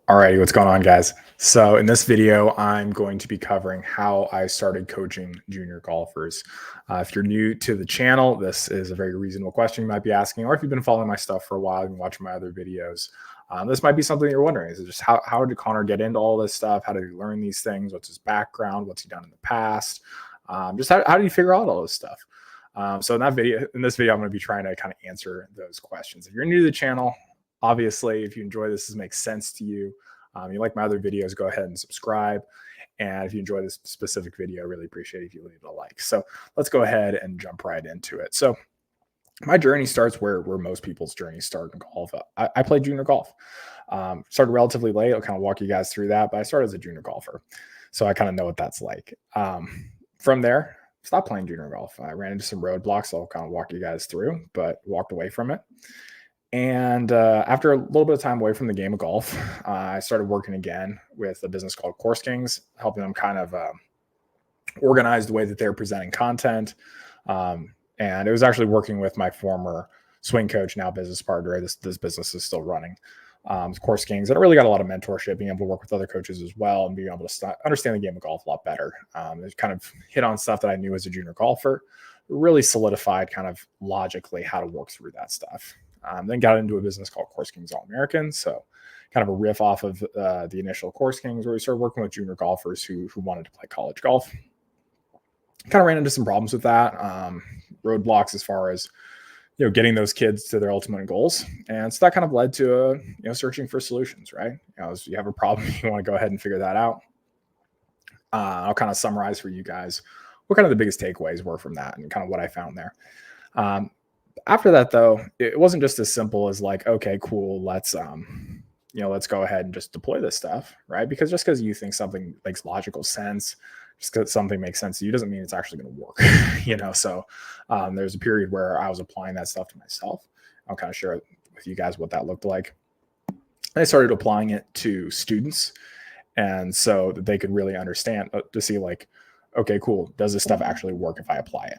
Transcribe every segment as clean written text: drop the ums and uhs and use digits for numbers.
Alrighty, what's going on, guys? So in this video, I'm going to be covering how I started coaching junior golfers. If you're new to the channel, this is a very reasonable question you might be asking, or if you've been following my stuff for a while and watching my other videos, this might be something you're wondering. Is it just how did Connor get into all this stuff? How did he learn these things? What's his background? What's he done in the past? Just how did he figure out all this stuff? So in this video, I'm going to be trying to kind of answer those questions. If you're new to the channel, obviously, if you enjoy this makes sense to you, you like my other videos, go ahead and subscribe. And if you enjoy this specific video, I really appreciate it if you leave it a like. So let's go ahead and jump right into it. So my journey starts where most people's journeys start in golf. I played junior golf. Started relatively late. I'll kind of walk you guys through that, but I started as a junior golfer. So I kind of know what that's like. From there, stopped playing junior golf. I ran into some roadblocks I'll kind of walk you guys through, but walked away from it. And after a little bit of time away from the game of golf, I started working again with a business called Course Kings, helping them kind of organize the way that they're presenting content. And it was actually working with my former swing coach, now business partner. This business is still running. Course Kings, and I really got a lot of mentorship, being able to work with other coaches as well, and being able to understand the game of golf a lot better. It kind of hit on stuff that I knew as a junior golfer, really solidified kind of logically how to work through that stuff. Then got into a business called Course Kings All-American. So kind of a riff off of the initial Course Kings, where we started working with junior golfers who wanted to play college golf. Kind of ran into some problems with that, roadblocks as far as getting those kids to their ultimate goals. And so that kind of led to searching for solutions, right? As you have a problem, you want to go ahead and figure that out. I'll kind of summarize for you guys what kind of the biggest takeaways were from that and kind of what I found there. After that, though, it wasn't just as simple as like, okay, cool, let's go ahead and just deploy this stuff, right? Because just because you think something makes logical sense, just because something makes sense to you doesn't mean it's actually going to work. So there's a period where I was applying that stuff to myself. I'll kind of share with you guys what that looked like. I started applying it to students, and so that they could really understand, to see like, okay, cool, does this stuff actually work if I apply it?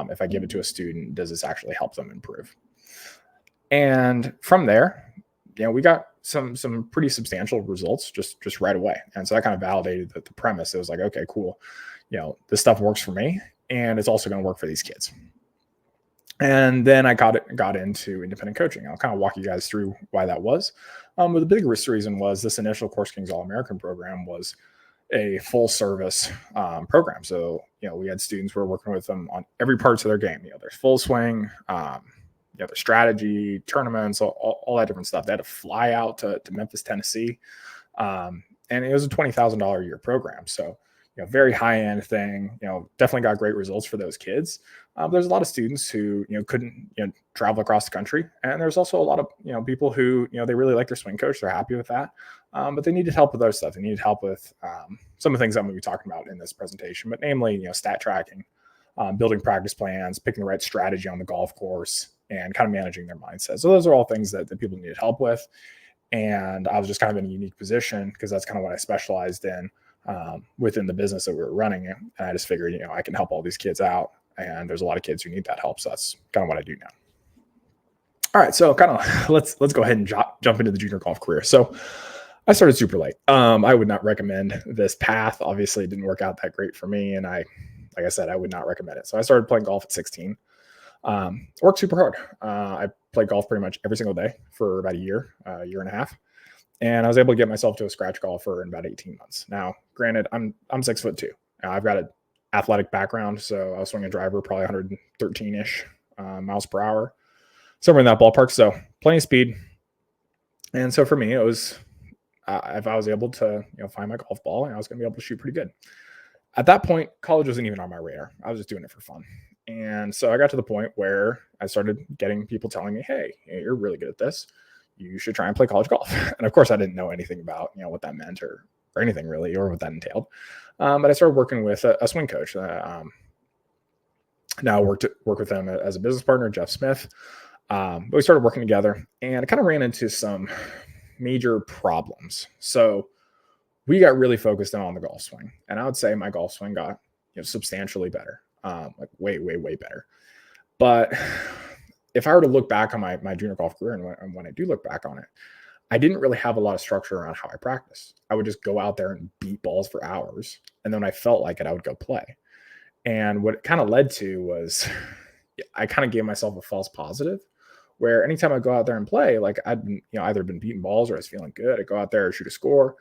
If I give it to a student, does this actually help them improve? And from there, we got some pretty substantial results just right away. And so that kind of validated the premise. It was like, okay, cool. This stuff works for me, and it's also going to work for these kids. And then I got into independent coaching. I'll kind of walk you guys through why that was. But the biggest reason was this initial Course Kings All-American program was a full service program. So, we had students who were working with them on every parts of their game. There's full swing, their strategy, tournaments, all that different stuff. They had to fly out to Memphis, Tennessee. And it was a $20,000 a year program. So, very high end thing, definitely got great results for those kids. There's a lot of students who, couldn't, travel across the country. And there's also a lot of, people who, they really like their swing coach. They're happy with that. But they needed help with other stuff. They needed help with some of the things I'm going to be talking about in this presentation, but namely, stat tracking, building practice plans, picking the right strategy on the golf course, and kind of managing their mindset. So those are all things that people needed help with. And I was just kind of in a unique position because that's kind of what I specialized in within the business that we were running. And I just figured, I can help all these kids out. And there's a lot of kids who need that help. So that's kind of what I do now. All right. So kind of let's go ahead and jump into the junior golf career. So I started super late. I would not recommend this path. Obviously, it didn't work out that great for me. And like I said, I would not recommend it. So I started playing golf at 16. Worked super hard. I played golf pretty much every single day for about a year and a half. And I was able to get myself to a scratch golfer in about 18 months. Now, granted, I'm 6'2". I've got an athletic background, so I was swinging a driver probably 113-ish miles per hour, somewhere in that ballpark. So plenty of speed. And so for me, it was if I was able to find my golf ball, I was going to be able to shoot pretty good. At that point, college wasn't even on my radar. I was just doing it for fun. And so I got to the point where I started getting people telling me, hey, you're really good at this. You should try and play college golf. And of course, I didn't know anything about what that meant or anything really, or what that entailed. But I started working with a swing coach. Now work with him as a business partner, Jeff Smith. But we started working together, and I kind of ran into some major problems. So we got really focused on the golf swing, and I would say my golf swing got substantially better, like way better. But if I were to look back on my junior golf career, and when I do look back on it, I didn't really have a lot of structure around how I practice. I would just go out there and beat balls for hours. And then when I felt like it, I would go play. And what it kind of led to was I kind of gave myself a false positive where anytime I go out there and play, like I'd been, either been beating balls or I was feeling good. I go out there, shoot a score,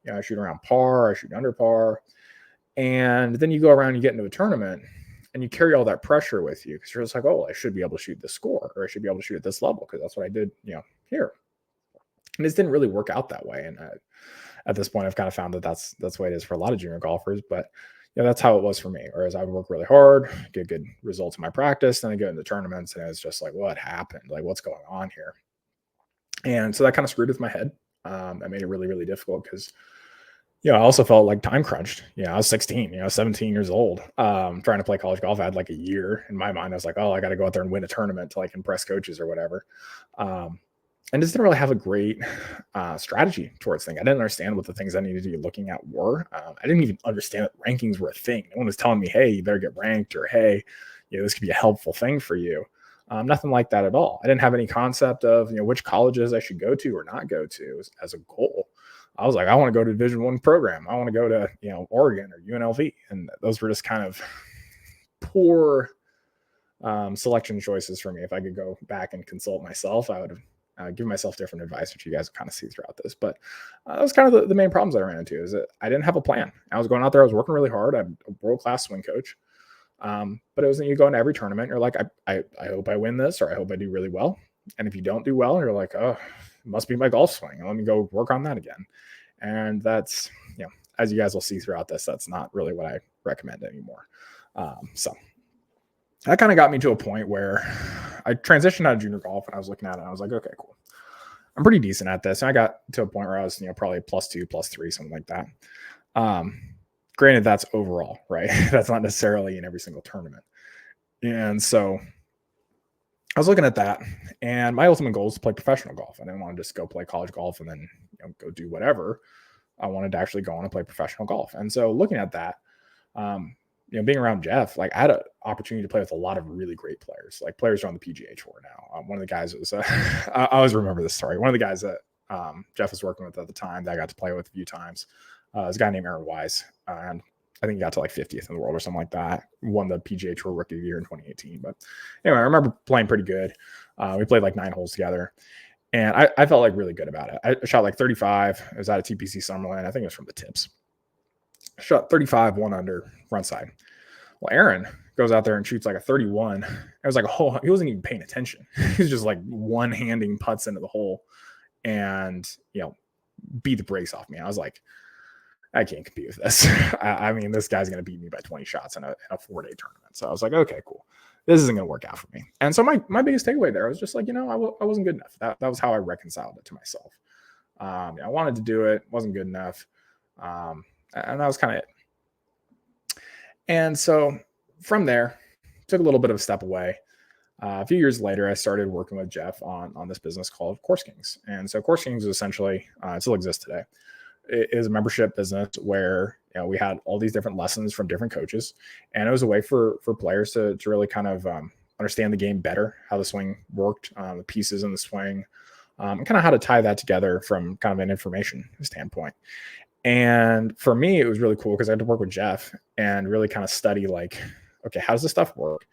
I shoot around par, I shoot under par. And then you go around, you get into a tournament and you carry all that pressure with you because you're just like, oh, I should be able to shoot this score or I should be able to shoot at this level because that's what I did, here. And this didn't really work out that way. And at this point, I've kind of found that that's the way it is for a lot of junior golfers. But that's how it was for me. Whereas I would work really hard, get good results in my practice, then I go into tournaments, and it's just like, what happened? Like, what's going on here? And so that kind of screwed with my head. That made it really, really difficult because, I also felt like time crunched. I was 16, 17 years old, trying to play college golf. I had like a year in my mind. I was like, oh, I got to go out there and win a tournament to like impress coaches or whatever. And just didn't really have a great strategy towards things. I didn't understand what the things I needed to be looking at were. I didn't even understand that rankings were a thing. No one was telling me, hey, you better get ranked, or hey, this could be a helpful thing for you. Nothing like that at all. I didn't have any concept of which colleges I should go to or not go to as a goal. I was like, I want to go to Division I program. I want to go to Oregon or UNLV, and those were just kind of poor selection choices for me. If I could go back and consult myself, I would have give myself different advice, which you guys kind of see throughout this. But that was kind of the main problems I ran into is that I didn't have a plan. I was going out there, I was working really hard. I'm a world-class swing coach. But it was that you go into every tournament, you're like, I hope I win this, or I hope I do really well. And if you don't do well, you're like, oh, it must be my golf swing. Let me go work on that again. And that's, as you guys will see throughout this, that's not really what I recommend anymore. So that kind of got me to a point where I transitioned out of junior golf, and I was looking at it and I was like, okay, cool. I'm pretty decent at this. And I got to a point where I was, probably +2, +3, something like that. Granted, that's overall, right? That's not necessarily in every single tournament. And so I was looking at that, and my ultimate goal is to play professional golf. I didn't want to just go play college golf and then go do whatever. I wanted to actually go on and play professional golf. And so looking at that, being around Jeff, like I had an opportunity to play with a lot of really great players, like players who are on the PGA Tour now. One of the guys was, I always remember this story. One of the guys that Jeff was working with at the time that I got to play with a few times is a guy named Aaron Wise. And I think he got to like 50th in the world or something like that. Won the PGA Tour Rookie of the Year in 2018. But anyway, I remember playing pretty good. We played like 9 holes together. And I felt like really good about it. I shot like 35. I was at a TPC Summerland. I think it was from the tips. Shot 35, 1 under, front side. Well, Aaron goes out there and shoots like a 31. I was like, oh, he wasn't even paying attention. He was just like one-handing putts into the hole and, beat the brakes off me. I was like, I can't compete with this. I mean, this guy's going to beat me by 20 shots in a 4-day tournament. So I was like, okay, cool. This isn't going to work out for me. And so my biggest takeaway there was just like, I wasn't good enough. That was how I reconciled it to myself. I wanted to do it. Wasn't good enough. And that was kind of it. And so from there, took a little bit of a step away. A few years later, I started working with Jeff on this business called Course Kings. And so Course Kings is essentially, it still exists today. It is a membership business where we had all these different lessons from different coaches, and it was a way for players to really kind of understand the game better, how the swing worked, the pieces in the swing, and kind of how to tie that together from kind of an information standpoint. And for me, it was really cool because I had to work with Jeff and really kind of study like, okay, how does this stuff work?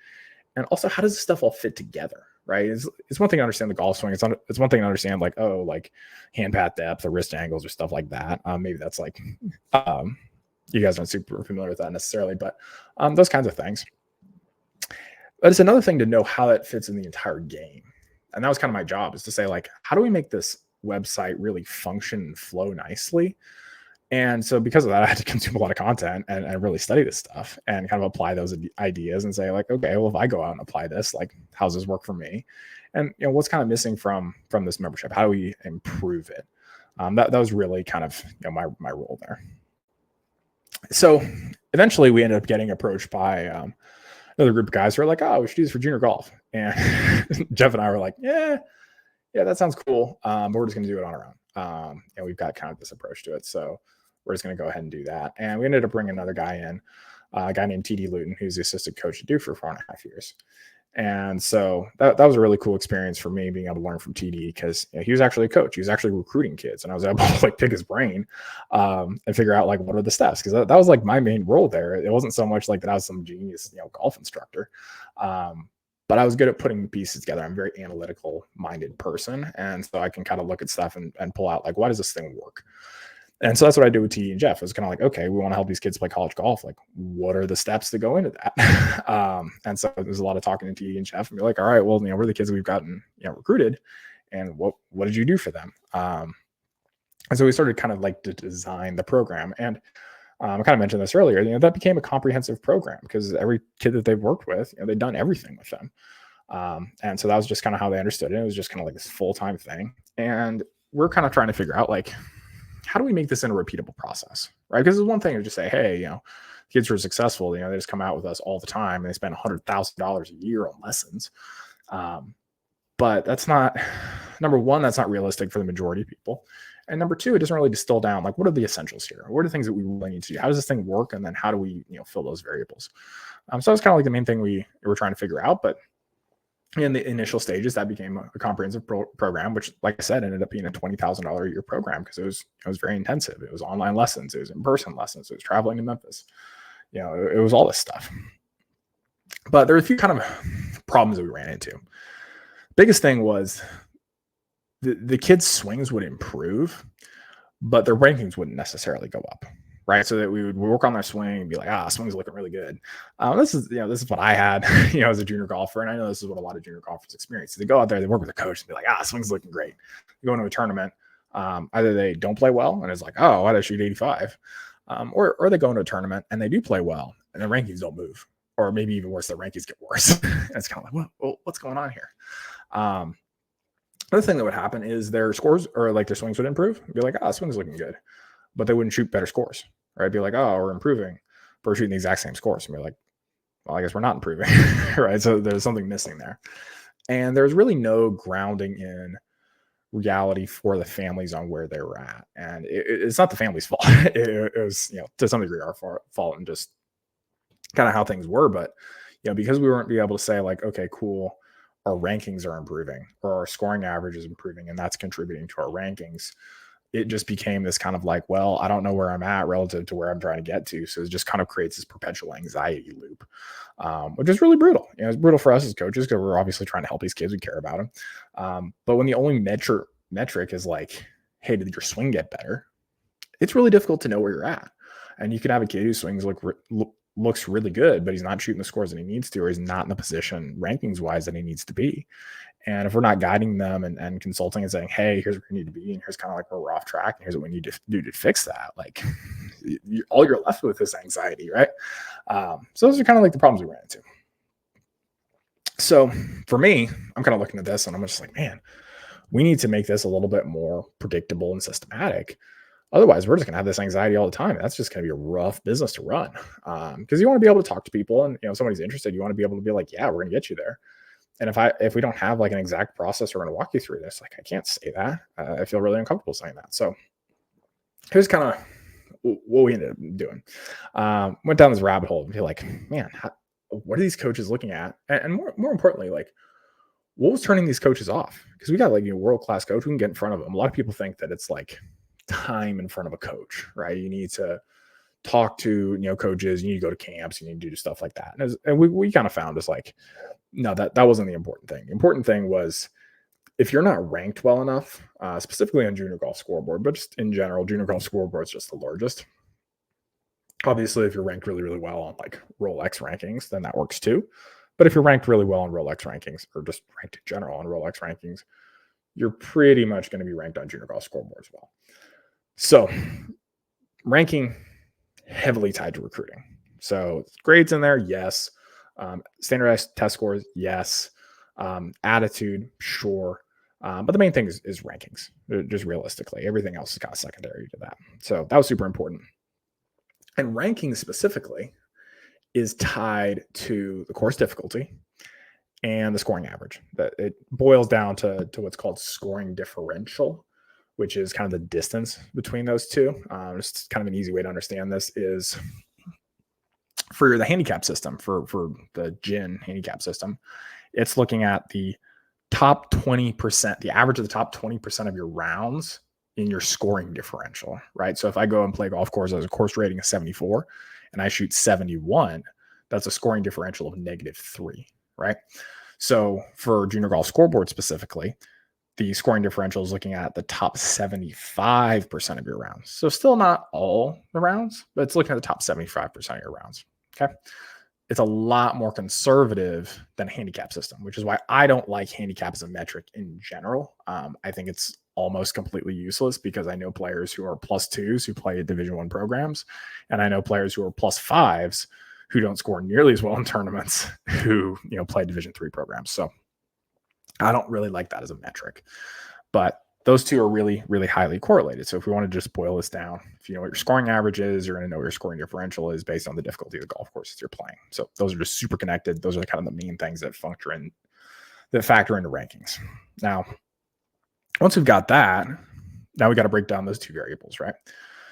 And also, how does this stuff all fit together? Right. It's one thing to understand the golf swing. It's one thing to understand like, oh, like hand path depth or wrist angles or stuff like that. Maybe that's like, you guys aren't super familiar with that necessarily, but those kinds of things. But it's another thing to know how that fits in the entire game. And that was kind of my job, is to say like, how do we make this website really function and flow nicely? And so because of that, I had to consume a lot of content and really study this stuff and kind of apply those ideas and say like, okay, well, if I go out and apply this, like, how does this work for me? And, what's kind of missing from this membership? How do we improve it? That was really kind of, my role there. So eventually we ended up getting approached by another group of guys who are like, oh, we should do this for junior golf. And Jeff and I were like, yeah, that sounds cool. But we're just going to do it on our own. And we've got kind of this approach to it. So we're just going to go ahead and do that. And we ended up bringing another guy in, a guy named TD Luton, who's the assistant coach at Duke for 4.5 years. And so that was a really cool experience for me being able to learn from TD because he was actually a coach. He was actually recruiting kids, and I was able to like pick his brain and figure out like what are the steps because that was like my main role there. It wasn't so much like that I was some genius, golf instructor, but I was good at putting the pieces together. I'm a very analytical minded person, and so I can kind of look at stuff and pull out like why does this thing work. And so that's what I do with TD and Jeff. It was kind of like, okay, we want to help these kids play college golf. Like, what are the steps that go into that? And so there's a lot of talking to TD and Jeff and be like, all right, well, we're the kids we've gotten, recruited, and what did you do for them? And so we started kind of like to design the program. And I kind of mentioned this earlier. That became a comprehensive program because every kid that they've worked with, they've done everything with them. And so that was just kind of how they understood it. It was just kind of like this full-time thing. And we're kind of trying to figure out like, how do we make this in a repeatable process, right? Because it's one thing to just say, hey, kids who are successful, they just come out with us all the time and they spend $100,000 a year on lessons. But that's not, number one, that's not realistic for the majority of people. And number two, it doesn't really distill down, like, what are the essentials here? What are the things that we really need to do? How does this thing work? And then how do we, fill those variables? So that's kind of like the main thing we were trying to figure out. But in the initial stages, that became a comprehensive program, which, like I said, ended up being a $20,000 a year program because it was very intensive. It was online lessons, it was in-person lessons, it was traveling to Memphis. It was all this stuff. But there were a few kind of problems that we ran into. Biggest thing was the kids' swings would improve, but their rankings wouldn't necessarily go up. Right. So that we would work on their swing and be like, swing's looking really good. This is what I had, as a junior golfer. And I know this is what a lot of junior golfers experience. So they go out there, they work with a coach and be like, swing's looking great. They go into a tournament. Either they don't play well and it's like, why did I shoot 85? Or they go into a tournament and they do play well and the rankings don't move. Or maybe even worse, the rankings get worse. And it's kind of like, well, what's going on here? Another thing that would happen is their scores or like their swings would improve. Be like, swing's looking good. But they wouldn't shoot better scores, right? Be like, we're improving, but we're shooting the exact same scores. And we're like, well, I guess we're not improving, right? So there's something missing there. And there's really no grounding in reality for the families on where they were at. And it's not the family's fault. It was, to some degree our fault and just kind of how things were. But, because we weren't able to say like, okay, cool, our rankings are improving or our scoring average is improving and that's contributing to our rankings. It just became this kind of like, well, I don't know where I'm at relative to where I'm trying to get to. So it just kind of creates this perpetual anxiety loop, which is really brutal. It's brutal for us as coaches because we're obviously trying to help these kids. We care about them. But when the only metric is like, hey, did your swing get better? It's really difficult to know where you're at. And you can have a kid whose swings looks really good, but he's not shooting the scores that he needs to, or he's not in the position rankings wise that he needs to be. And if we're not guiding them and consulting and saying, hey, here's where you need to be, and here's kind of like where we're off track, and here's what we need to do to fix that, like all you're left with is anxiety, right? So those are kind of like the problems we ran into. So for me, I'm kind of looking at this and I'm just like, man, we need to make this a little bit more predictable and systematic. Otherwise, we're just going to have this anxiety all the time. That's just going to be a rough business to run because you want to be able to talk to people and, if somebody's interested, you want to be able to be like, yeah, we're going to get you there. And if we don't have like an exact process, we're going to walk you through this. Like, I can't say that. I feel really uncomfortable saying that. So here's kind of what we ended up doing. Went down this rabbit hole and be like, man, what are these coaches looking at? And more importantly, like, what was turning these coaches off? Because we got like a world-class coach. We can get in front of them. A lot of people think that it's like time in front of a coach, right? You need to talk to, coaches. You need to go to camps. You need to do stuff like that. And we kind of found is like, no, that wasn't the important thing. The important thing was if you're not ranked well enough, specifically on Junior Golf Scoreboard, but just in general, Junior Golf Scoreboard is just the largest. Obviously, if you're ranked really, really well on like Rolex rankings, then that works too. But if you're ranked really well on Rolex rankings or just ranked in general on Rolex rankings, you're pretty much going to be ranked on Junior Golf Scoreboard as well. So ranking heavily tied to recruiting. So grades in there, yes. Standardized test scores, yes. Attitude, sure. But the main thing is rankings, just realistically. Everything else is kind of secondary to that. So that was super important. And ranking specifically is tied to the course difficulty and the scoring average. That it boils down to what's called scoring differential, which is kind of the distance between those two. Just kind of an easy way to understand this is for the handicap system, for the GIN handicap system, It's looking at the top 20%, the average of the top 20% of your rounds in your scoring differential, right? So if I go and play golf course as a course rating of 74 and I shoot 71, that's a scoring differential of -3, right? So for Junior Golf Scoreboard specifically, the scoring differential is looking at the top 75% of your rounds. So still not all the rounds, but it's looking at the top 75% of your rounds. Okay. It's a lot more conservative than a handicap system, which is why I don't like handicap as a metric in general. I think it's almost completely useless because I know players who are +2s who play at Division I programs, and I know players who are +5s who don't score nearly as well in tournaments who play Division III programs. So I don't really like that as a metric, but those two are really, really highly correlated. So if we want to just boil this down, if you know what your scoring average is, you're going to know what your scoring differential is based on the difficulty of the golf courses you're playing. So those are just super connected. Those are kind of the main things that factor into rankings. Now, once we've got that, now we got to break down those two variables, right?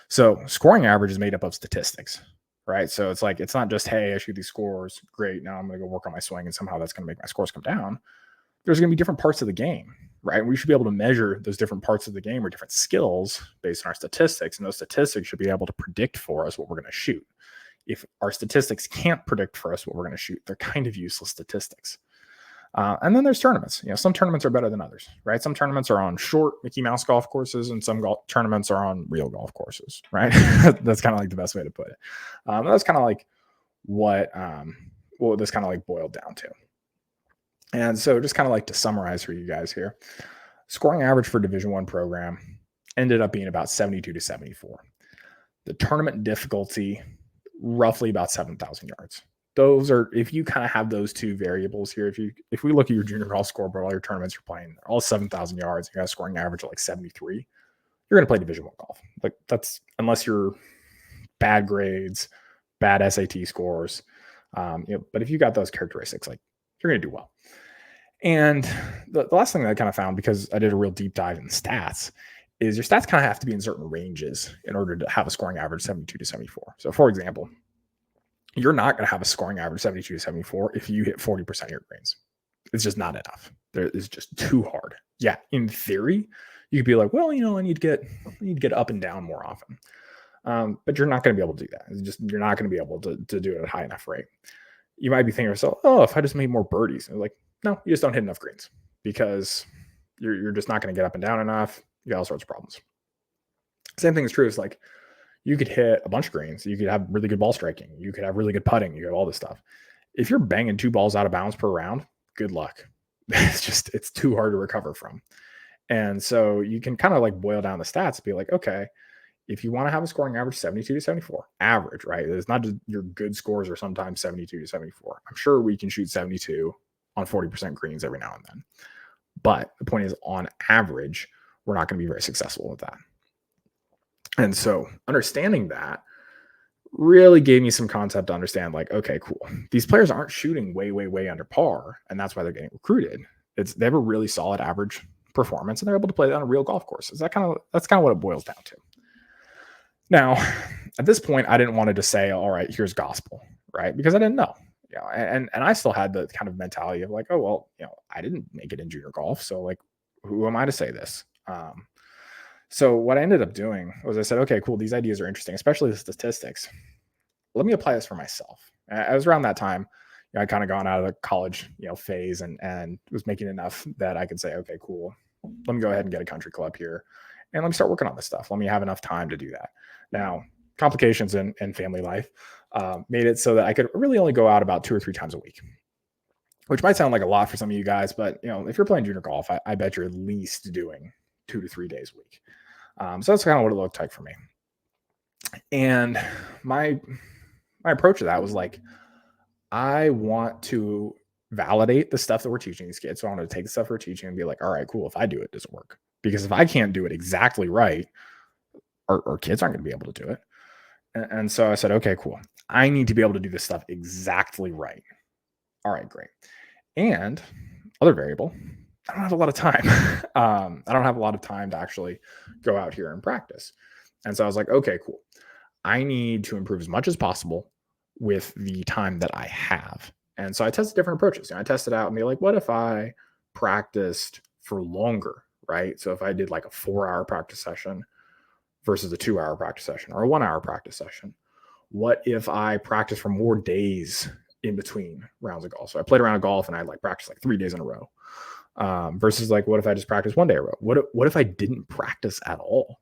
So scoring average is made up of statistics, right? So it's like, it's not just, hey, I shoot these scores. Great. Now I'm going to go work on my swing and somehow that's going to make my scores come down. There's going to be different parts of the game, right? We should be able to measure those different parts of the game or different skills based on our statistics. And those statistics should be able to predict for us what we're going to shoot. If our statistics can't predict for us what we're going to shoot, they're kind of useless statistics. And then there's tournaments. Some tournaments are better than others, right? Some tournaments are on short Mickey Mouse golf courses and some tournaments are on real golf courses, right? That's kind of like the best way to put it. That's kind of like what this kind of like boiled down to. And so just kind of like to summarize for you guys here, scoring average for Division I program ended up being about 72 to 74. The tournament difficulty, roughly about 7,000 yards. Those are, if you kind of have those two variables here, if we look at your Junior Golf Scoreboard, all your tournaments you're playing, they're all 7,000 yards, you got a scoring average of like 73, you're going to play Division I golf. Like that's, unless you're bad grades, bad SAT scores, but if you got those characteristics, like you're going to do well. And the last thing that I kind of found, because I did a real deep dive in stats, is your stats kind of have to be in certain ranges in order to have a scoring average 72 to 74. So for example, you're not going to have a scoring average 72 to 74 if you hit 40% of your greens. It's just not enough. It's just too hard. Yeah, in theory, you could be like, well, I need to get up and down more often. But you're not going to be able to do that. You're not going to be able to do it at a high enough rate. You might be thinking to yourself, oh, if I just made more birdies. And like, no, you just don't hit enough greens because you're just not going to get up and down enough. You got all sorts of problems. Same thing is true. It's like you could hit a bunch of greens. You could have really good ball striking. You could have really good putting. You have all this stuff. If you're banging 2 balls out of bounds per round, good luck. It's too hard to recover from. And so you can kind of like boil down the stats and be like, okay, if you want to have a scoring average 72 to 74, average, right? It's not just your good scores are sometimes 72 to 74. I'm sure we can shoot 72 on 40% greens every now and then. But the point is, on average, we're not going to be very successful with that. And so understanding that really gave me some concept to understand, like, okay, cool. These players aren't shooting way, way, way under par, and that's why they're getting recruited. They have a really solid average performance, and they're able to play that on a real golf course. That's kind of what it boils down to. Now, at this point, I didn't want to just say, all right, here's gospel, right? Because I didn't know. And I still had the kind of mentality of like, oh, well, I didn't make it in junior golf. So like, who am I to say this? So what I ended up doing was I said, okay, cool. These ideas are interesting, especially the statistics. Let me apply this for myself. I was around that time, I'd kind of gone out of the college, phase and was making enough that I could say, okay, cool. Let me go ahead and get a country club here and let me start working on this stuff. Let me have enough time to do that. Now, complications in family life made it so that I could really only go out about 2 or 3 times a week, which might sound like a lot for some of you guys, but if you're playing junior golf, I bet you're at least doing 2 to 3 days a week. So that's kind of what it looked like for me. And my approach to that was like, I want to validate the stuff that we're teaching these kids. So I want to take the stuff we're teaching and be like, all right, cool. If I do it, does it work? Because if I can't do it exactly right, our kids aren't going to be able to do it. And so I said, okay, cool. I need to be able to do this stuff exactly right. All right, great. And other variable, I don't have a lot of time. I don't have a lot of time to actually go out here and practice. And so I was like, okay, cool. I need to improve as much as possible with the time that I have. And so I tested different approaches. I tested out and be like, what if I practiced for longer, right? So if I did like a 4-hour practice session versus a 2-hour practice session or a 1-hour practice session, what if I practiced for more days in between rounds of golf? So I played a round of golf and I like practiced like 3 days in a row. Versus like, what if I just practiced 1 day in a row? What if I didn't practice at all?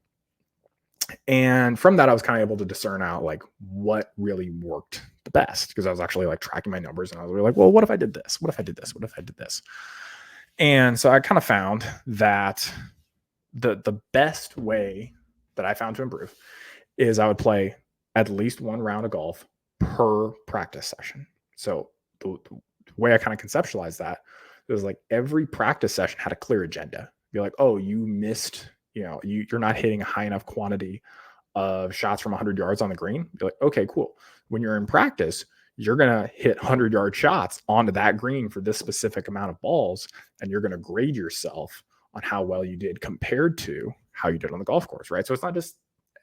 And from that, I was kind of able to discern out like what really worked the best, because I was actually like tracking my numbers and I was really like, well, what if I did this? What if I did this? What if I did this? And so I kind of found that the best way that I found to improve is I would play at least 1 round of golf per practice session. So the way I kind of conceptualized that, it was like every practice session had a clear agenda. Be like, oh, you missed, you're not hitting a high enough quantity of shots from 100 yards on the green. Be like, okay, cool. When you're in practice, you're going to hit 100-yard shots onto that green for this specific amount of balls, and you're going to grade yourself on how well you did compared to how you did on the golf course, right? So it's not just,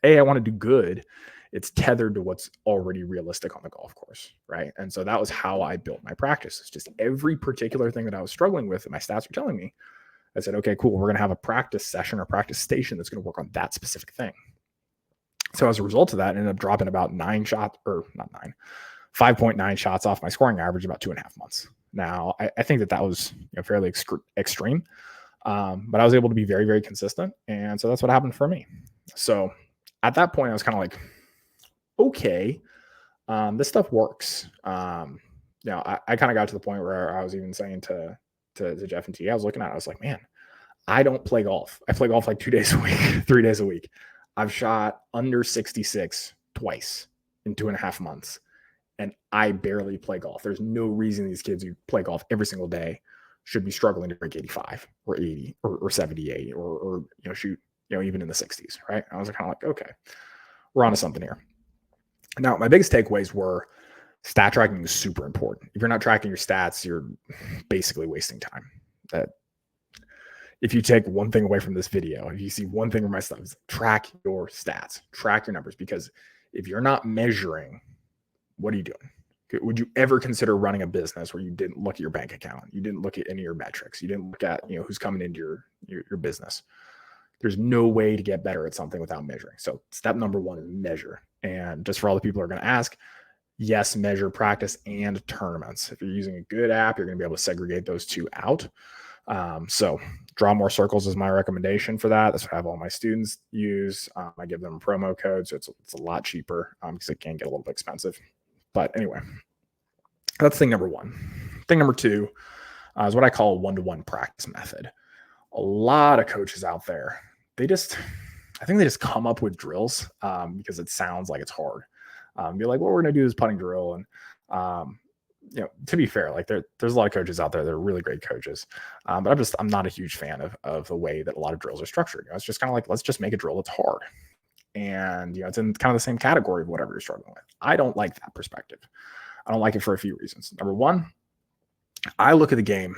hey, I want to do good. It's tethered to what's already realistic on the golf course, right? And so that was how I built my practice. It's just every particular thing that I was struggling with that my stats were telling me, I said, okay, cool. We're going to have a practice session or practice station that's going to work on that specific thing. So as a result of that, I ended up dropping about 5.9 shots off my scoring average about 2.5 months. Now, I think that was fairly extreme, but I was able to be very, very consistent. And so that's what happened for me. So at that point, I was kind of like, okay, this stuff works. I kind of got to the point where I was even saying to Jeff and T, I was looking at it, I was like, man, I don't play golf. I play golf like 2 days a week, 3 days a week. I've shot under 66 twice in 2.5 months, and I barely play golf. There's no reason these kids who play golf every single day should be struggling to break 85 or 80 or 78 or shoot, even in the 60s, right? I was kind of like, okay, we're onto something here. Now, my biggest takeaways were stat tracking is super important. If you're not tracking your stats, you're basically wasting time. If you take one thing away from this video, if you see one thing from my stuff, is track your stats, track your numbers, because if you're not measuring, what are you doing? Would you ever consider running a business where you didn't look at your bank account? You didn't look at any of your metrics. You didn't look at, who's coming into your business. There's no way to get better at something without measuring. So step number 1 is measure. And just for all the people who are going to ask, yes, measure practice and tournaments. If you're using a good app, you're going to be able to segregate those two out. So Draw More Circles is my recommendation for that. That's what I have all my students use. I give them a promo code, so it's a lot cheaper because it can get a little bit expensive. But anyway, that's thing number 1. Thing number 2 is what I call a 1-to-1 practice method. A lot of coaches out there, I think they just come up with drills because it sounds like it's hard. Be like, well, we're going to do this putting drill. And, to be fair, like there's a lot of coaches out there that are really great coaches. But I'm not a huge fan of the way that a lot of drills are structured. It's just kind of like, let's just make a drill that's hard. And, it's in kind of the same category of whatever you're struggling with. I don't like that perspective. I don't like it for a few reasons. Number 1, I look at the game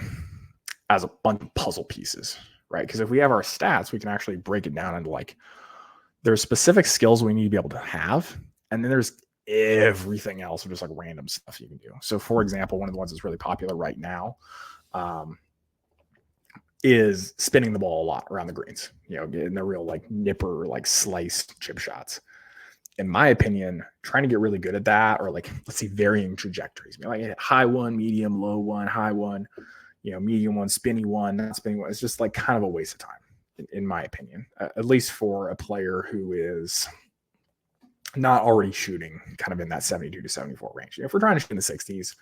as a bunch of puzzle pieces, right? Because if we have our stats, we can actually break it down into like, there's specific skills we need to be able to have. And then there's everything else, or just like random stuff you can do. So for example, one of the ones that's really popular right now is spinning the ball a lot around the greens, getting the real like nipper, like slice chip shots. In my opinion, trying to get really good at that, or like, let's see, varying trajectories, like high one, medium, low one, high one, medium one, spinny one, not spinning one. It's just like kind of a waste of time, in my opinion, at least for a player who is not already shooting kind of in that 72 to 74 range. If we're trying to shoot in the 60s,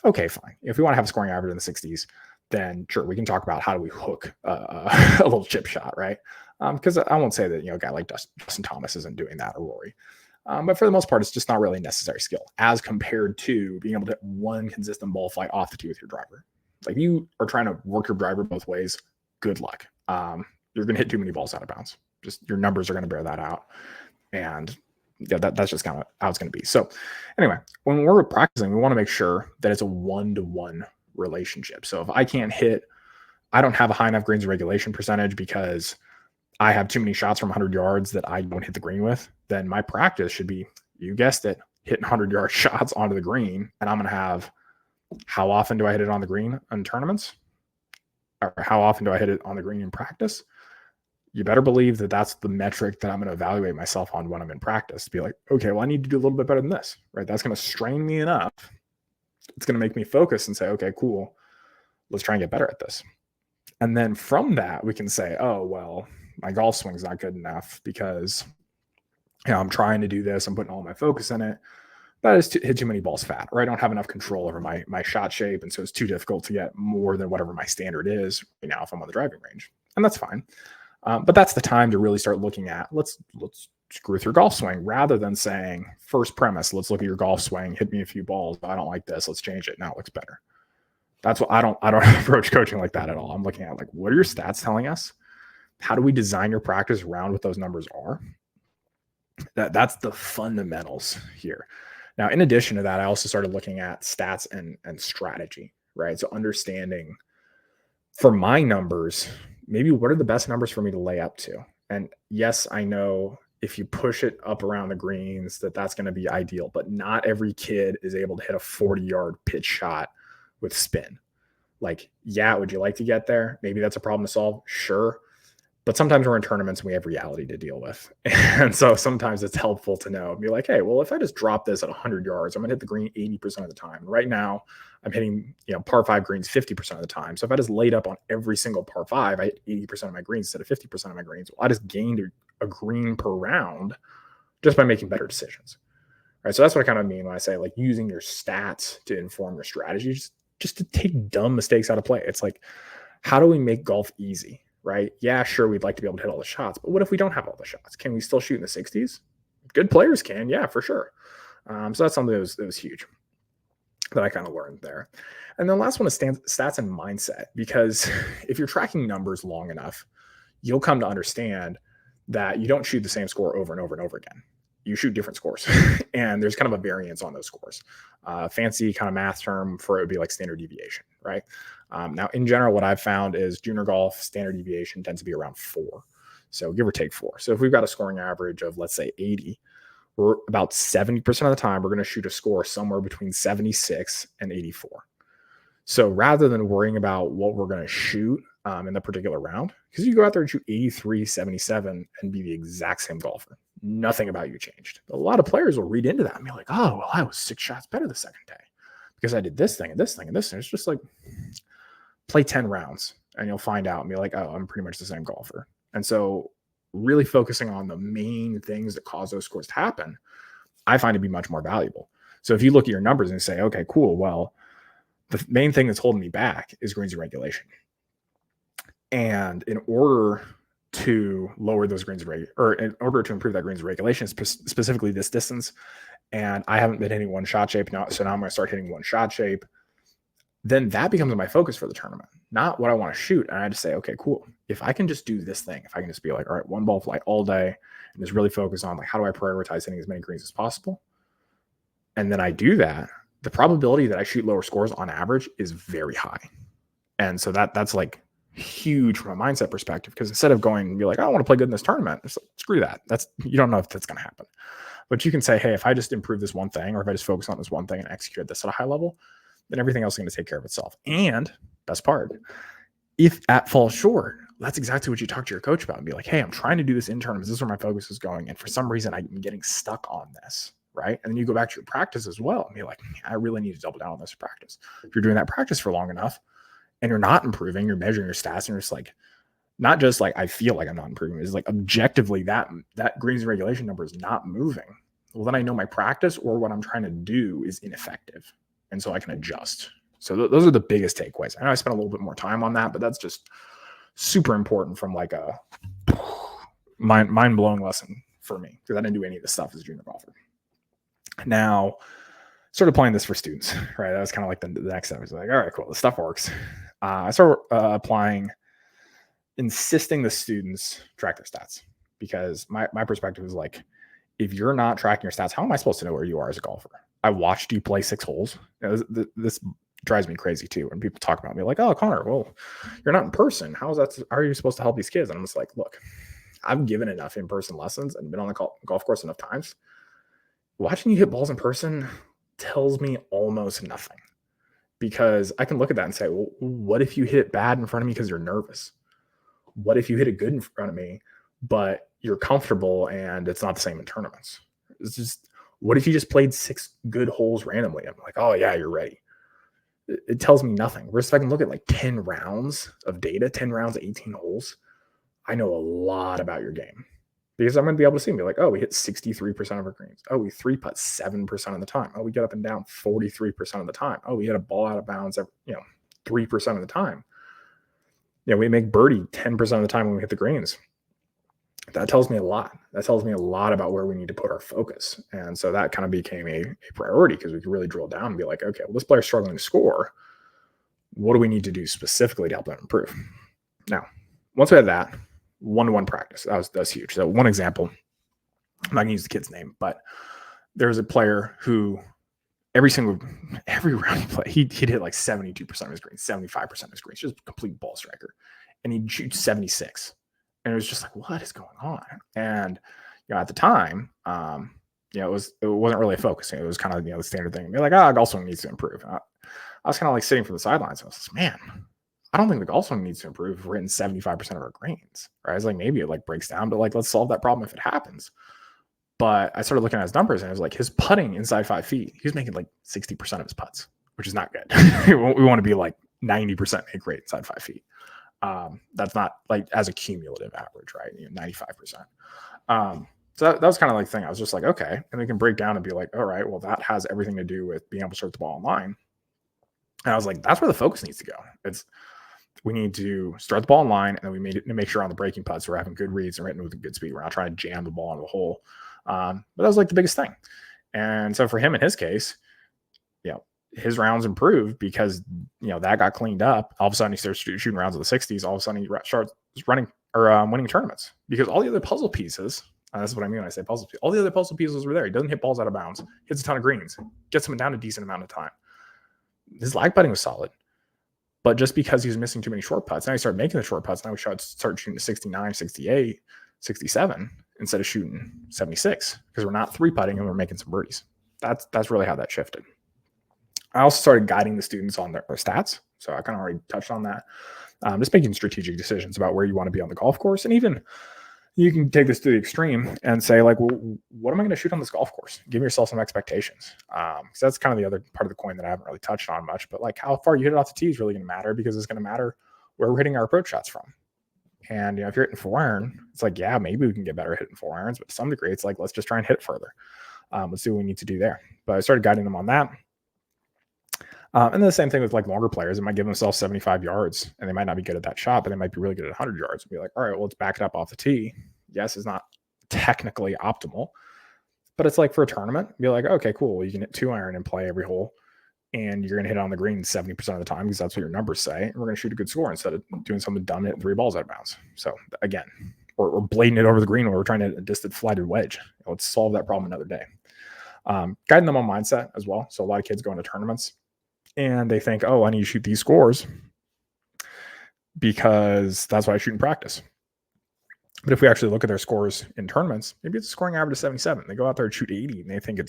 okay, fine. If we want to have a scoring average in the 60s, then sure, we can talk about how do we hook a little chip shot, right? Because I won't say that, a guy like Justin Thomas isn't doing that, or Rory. But for the most part, it's just not really a necessary skill as compared to being able to hit one consistent ball flight off the tee with your driver. Like, you are trying to work your driver both ways, good luck. You're going to hit too many balls out of bounds. Just your numbers are going to bear that out. And that's just kind of how it's going to be. So anyway, when we're practicing, we want to make sure that it's a 1-to-1 relationship. So if I don't have a high enough greens regulation percentage because I have too many shots from 100 yards that I don't hit the green with, then my practice should be, you guessed it, hitting 100-yard shots onto the green. And I'm going to have How often do I hit it on the green in tournaments? Or how often do I hit it on the green in practice? You better believe that that's the metric that I'm going to evaluate myself on when I'm in practice to be like, okay, well, I need to do a little bit better than this, right? That's going to strain me enough. It's going to make me focus and say, okay, cool. Let's try and get better at this. And then from that, we can say, oh, well, my golf swing's not good enough because I'm trying to do this. I'm putting all my focus in it. That is hit too many balls fat, or I don't have enough control over my shot shape. And so it's too difficult to get more than whatever my standard is right now if I'm on the driving range. And that's fine. But that's the time to really start looking at, let's screw through golf swing rather than saying, first premise, let's look at your golf swing, hit me a few balls. I don't like this. Let's change it. Now it looks better. That's what I don't approach coaching like that at all. I'm looking at like, what are your stats telling us? How do we design your practice around what those numbers are? That's the fundamentals here. Now, in addition to that, I also started looking at stats and strategy, right? So understanding for my numbers, maybe what are the best numbers for me to lay up to? And yes, I know if you push it up around the greens, that's going to be ideal, but not every kid is able to hit a 40-yard pitch shot with spin. Like, yeah, would you like to get there? Maybe that's a problem to solve. Sure. But sometimes we're in tournaments and we have reality to deal with. And so sometimes it's helpful to know, be like, hey, well, if I just drop this at 100 yards, I'm going to hit the green 80% of the time. Right now, I'm hitting par 5 greens 50% of the time. So if I just laid up on every single par 5, I hit 80% of my greens instead of 50% of my greens. Well, I just gained a green per round just by making better decisions. Right. So that's what I kind of mean when I say like using your stats to inform your strategies, just to take dumb mistakes out of play. It's like, how do we make golf easy? Right? Yeah, sure, we'd like to be able to hit all the shots, but what if we don't have all the shots? Can we still shoot in the 60s? Good players can, yeah, for sure. So that's something that was huge that I kind of learned there. And then the last one is stats and mindset, because if you're tracking numbers long enough, you'll come to understand that you don't shoot the same score over and over and over again. You shoot different scores, and there's kind of a variance on those scores. Fancy kind of math term for it would be like standard deviation, right? Now, in general, what I've found is junior golf standard deviation tends to be around 4. So give or take 4. So if we've got a scoring average of, let's say, 80, we're about 70% of the time, we're going to shoot a score somewhere between 76 and 84. So rather than worrying about what we're going to shoot in the particular round, because you go out there and shoot 83, 77 and be the exact same golfer. Nothing about you changed. A lot of players will read into that and be like, oh, well, I was 6 shots better the second day because I did this thing and this thing and this thing. It's just like, play 10 rounds and you'll find out and be like, oh, I'm pretty much the same golfer. And so really focusing on the main things that cause those scores to happen, I find to be much more valuable. So if you look at your numbers and say, okay, cool, well, the main thing that's holding me back is greens and regulation. And in order to lower those greens or in order to improve that greens and regulation, specifically this distance, and I haven't been hitting one shot shape now, so now I'm going to start hitting one shot shape. Then that becomes my focus for the tournament, not what I want to shoot. And I just say, okay, cool. If I can just do this thing, if I can just be like, all right, one ball flight all day and just really focus on like, how do I prioritize hitting as many greens as possible? And then I do that, the probability that I shoot lower scores on average is very high. And so that's like huge from a mindset perspective, because instead of going and be like, I don't want to play good in this tournament, it's like, screw that. You don't know if that's going to happen. But you can say, hey, if I just improve this one thing, or if I just focus on this one thing and execute this at a high level, then everything else is going to take care of itself. And best part, if that falls short, that's exactly what you talk to your coach about and be like, hey, I'm trying to do this in tournaments. This is where my focus is going. And for some reason, I'm getting stuck on this, right? And then you go back to your practice as well and be like, I really need to double down on this practice. If you're doing that practice for long enough and you're not improving, you're measuring your stats and you're just like, not just like, I feel like I'm not improving. It's like objectively that greens and regulation number is not moving. Well, then I know my practice or what I'm trying to do is ineffective. And so I can adjust. So those are the biggest takeaways. I know I spent a little bit more time on that, but that's just super important from like a mind-blowing lesson for me, because I didn't do any of this stuff as a junior golfer. Now, started applying this for students, right? That was kind of like the next step. I was like, all right, cool, this stuff works. I started applying, insisting the students track their stats, because my perspective is like, if you're not tracking your stats, how am I supposed to know where you are as a golfer? I watched you play 6 holes. This drives me crazy too. When people talk about me like, oh, Connor, well, you're not in person. How are you supposed to help these kids? And I'm just like, look, I've given enough in-person lessons and been on the golf course enough times. Watching you hit balls in person tells me almost nothing. because I can look at that and say, well, what if you hit it bad in front of me because you're nervous? What if you hit it good in front of me, but you're comfortable and it's not the same in tournaments? It's just, what if you just played 6 good holes randomly? I'm like, oh yeah, you're ready. It tells me nothing. Whereas if I can look at like 10 rounds of data, 10 rounds, 18 holes, I know a lot about your game because I'm going to be able to see and be like, oh, we hit 63% of our greens. Oh, we 3-putt 7% of the time. Oh, we get up and down 43% of the time. Oh, we hit a ball out of bounds, 3% of the time. We make birdie 10% of the time when we hit the greens. That tells me a lot. That tells me a lot about where we need to put our focus. And so that kind of became a priority because we could really drill down and be like, okay, well, this player's struggling to score. What do we need to do specifically to help them improve? Now, once we had that, one-to-one practice, that was huge. So one example, I'm not going to use the kid's name, but there was a player who every round he played, he'd hit like 72% of his greens, 75% of his greens, just a complete ball striker. And he'd shoot 76. And it was just like, what is going on? And at the time, it wasn't really a focus. It was kind of the standard thing. Be like, golf swing needs to improve. I was kind of like sitting from the sidelines. I was like, man, I don't think the golf swing needs to improve if we're hitting 75% of our greens. Right? I was like, maybe it like breaks down, but like let's solve that problem if it happens. But I started looking at his numbers and it was like his putting inside 5 feet, he was making like 60% of his putts, which is not good. We want to be like 90% make rate inside 5 feet. That's not like as a cumulative average, right? 95%. So that was kind of like the thing. I was just like, okay. And we can break down and be like, all right, well, that has everything to do with being able to start the ball online. And I was like, that's where the focus needs to go. We need to start the ball in line, and then we made it to make sure on the breaking putts we're having good reads and hitting with a good speed. We're not trying to jam the ball into the hole. But that was like the biggest thing. And so for him in his case, his rounds improved because that got cleaned up. All of a sudden he starts shooting rounds of the 60s. All of a sudden he starts running or winning tournaments because all the other puzzle pieces. That's what I mean when I say puzzle pieces. All the other puzzle pieces were there. He doesn't hit balls out of bounds. Hits a ton of greens. Gets him down a decent amount of time. His lag putting was solid. But just because he was missing too many short putts, now he started making the short putts. Now we start shooting 69, 68, 67 instead of shooting 76 because we're not 3-putting and we're making some birdies. That's really how that shifted. I also started guiding the students on their stats. So I kind of already touched on that. Just making strategic decisions about where you want to be on the golf course. And even you can take this to the extreme and say, like, well, what am I going to shoot on this golf course? Give yourself some expectations. Because that's kind of the other part of the coin that I haven't really touched on much. But like how far you hit it off the tee is really going to matter because it's going to matter where we're hitting our approach shots from. And if you're hitting 4-iron, it's like, yeah, maybe we can get better at hitting 4-irons. But to some degree, it's like, let's just try and hit it further. Let's see what we need to do there. But I started guiding them on that. And then the same thing with like longer players. They might give themselves 75 yards and they might not be good at that shot, but they might be really good at 100 yards and be like, all right, well, let's back it up off the tee. Yes, it's not technically optimal, but it's like for a tournament, be like, okay, cool. Well, you can hit 2-iron and play every hole and you're going to hit on the green 70% of the time because that's what your numbers say. And we're going to shoot a good score instead of doing something dumb, hitting 3 balls out of bounds. So again, or blading it over the green or we're trying to distant flighted wedge. Let's solve that problem another day. Guiding them on mindset as well. So a lot of kids go into tournaments and they think, oh, I need to shoot these scores because that's what I shoot in practice. But if we actually look at their scores in tournaments, maybe it's a scoring average of 77. They go out there and shoot 80 and they think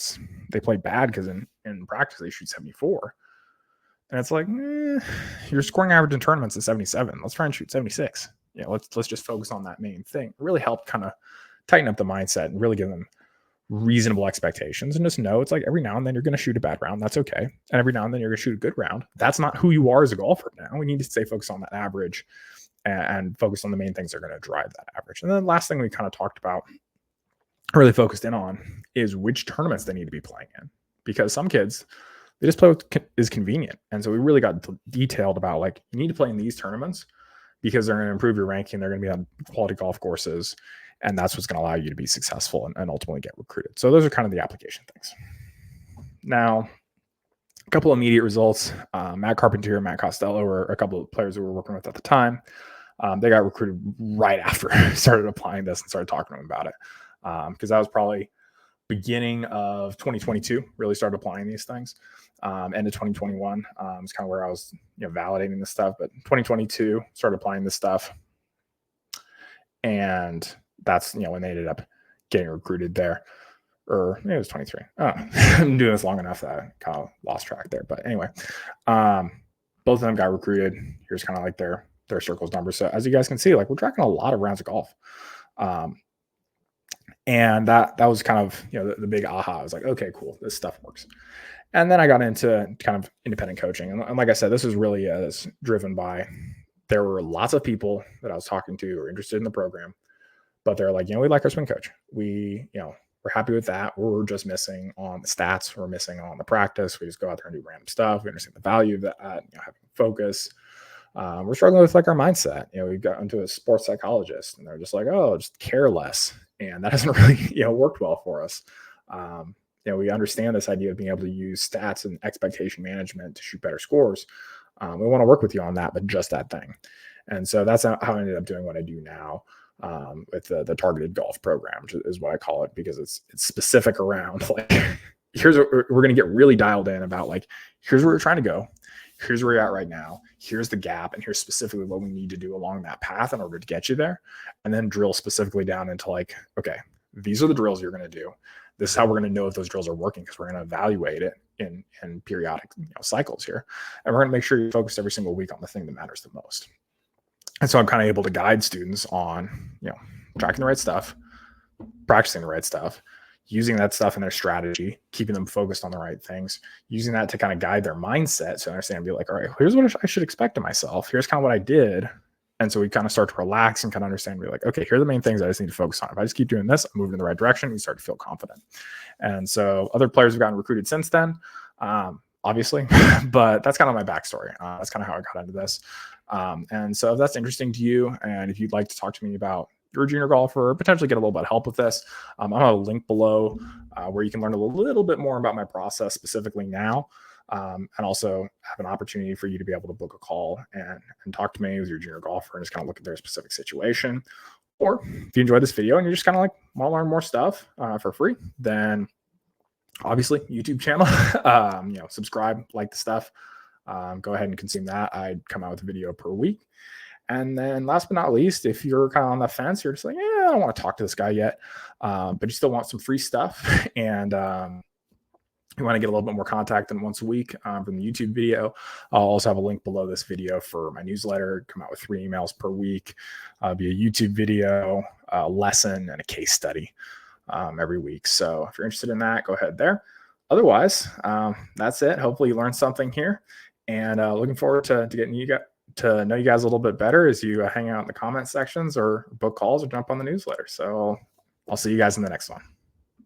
they play bad because in practice they shoot 74. And it's like, your scoring average in tournaments is 77. Let's try and shoot 76. Let's just focus on that main thing. It really helped kind of tighten up the mindset and really give them reasonable expectations and just know it's like every now and then you're going to shoot a bad round. That's okay. And every now and then you're going to shoot a good round. That's not who you are as a golfer now. We need to stay focused on that average and focus on the main things that are going to drive that average. And then the last thing we kind of talked about, really focused in on, is which tournaments they need to be playing in. Because some kids, they just play what is convenient. And so we really got detailed about like, you need to play in these tournaments because they're going to improve your ranking. They're going to be on quality golf courses. And that's what's going to allow you to be successful and ultimately get recruited. So those are kind of the application things. Now, a couple of immediate results. Matt Carpentier and Matt Costello were a couple of players we were working with at the time. They got recruited right after I started applying this and started talking to them about it. Because that was probably beginning of 2022, really started applying these things. End of 2021 is kind of where I was validating this stuff. But 2022, started applying this stuff. And that's when they ended up getting recruited there. or maybe it was 23. Oh, I'm doing this long enough that I kind of lost track there. But anyway, both of them got recruited. Here's kind of like their circles numbers. So as you guys can see, like we're tracking a lot of rounds of golf. And that was kind of, the big aha. I was like, okay, cool. This stuff works. And then I got into kind of independent coaching. And like I said, this was really driven by, there were lots of people that I was talking to who were interested in the program, but they're like, we like our swing coach. We're happy with that. We're just missing on the stats. We're missing on the practice. We just go out there and do random stuff. We understand the value of that, having focus. We're struggling with like our mindset. We got into a sports psychologist and they're just like, oh, just care less. And that hasn't really, worked well for us. We understand this idea of being able to use stats and expectation management to shoot better scores. We want to work with you on that, but just that thing. And so that's how I ended up doing what I do now with the targeted golf program, which is what I call it, because it's specific around like, here's what we're going to get really dialed in about, like, here's where we're trying to go. Here's where you're at right now. Here's the gap. And here's specifically what we need to do along that path in order to get you there. And then drill specifically down into like, okay, these are the drills you're going to do. This is how we're going to know if those drills are working, because we're going to evaluate it in periodic cycles here. And we're going to make sure you're focused every single week on the thing that matters the most. And so I'm kind of able to guide students on, tracking the right stuff, practicing the right stuff, using that stuff in their strategy, keeping them focused on the right things, using that to kind of guide their mindset. So understand, be like, all right, here's what I should expect of myself. Here's kind of what I did. And so we kind of start to relax and kind of understand, be like, okay, here are the main things I just need to focus on. If I just keep doing this, I'm moving in the right direction. You start to feel confident. And so other players have gotten recruited since then, obviously, but that's kind of my backstory. That's kind of how I got into this. And so if that's interesting to you, and if you'd like to talk to me about you're a junior golfer, or potentially get a little bit of help with this, I'm going to link below where you can learn a little bit more about my process specifically now. And also have an opportunity for you to be able to book a call and talk to me with your junior golfer and just kind of look at their specific situation. Or if you enjoyed this video and you're just kind of like want to learn more stuff for free, then obviously YouTube channel, subscribe, like the stuff, go ahead and consume that. I come out with a video per week. And then last but not least, if you're kind of on the fence, you're just like, I don't want to talk to this guy yet, but you still want some free stuff. And you want to get a little bit more contact than once a week from the YouTube video, I'll also have a link below this video for my newsletter. Come out with 3 emails per week, be a YouTube video, a lesson, and a case study every week. So if you're interested in that, go ahead there. Otherwise, that's it. Hopefully you learned something here, and looking forward to getting to know you guys a little bit better as you hang out in the comment sections or book calls or jump on the newsletter. So I'll see you guys in the next one.